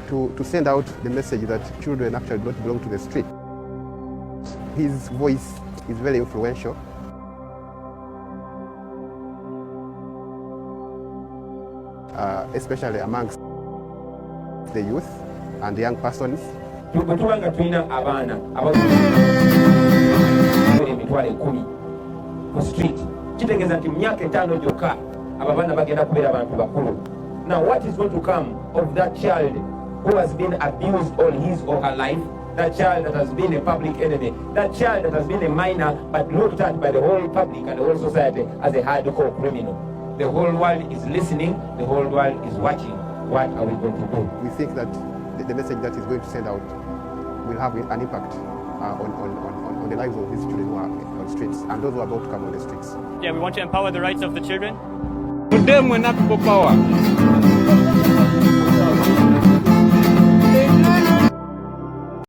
to send out the message that children actually don't belong to the street. His voice is very influential. Especially amongst the youth and young persons. Tubanga tulina abaana emitwalo 10 ku street kitegeeza nti myaka 5 gyokka abaana bagenda kubeera abantu bakulu. Now what is going to come of that child who has been abused all his or her life, that child that has been a public enemy, that child that has been a minor but looked at by the whole public and the whole society as a hardcore criminal? The whole world is listening, the whole world is watching. What are we going to do? We think that the message that is going to send out will have an impact on the lives of these children who are on streets and those who are about to come on the streets. Yeah, we want to empower the rights of the children. Today, when not people power.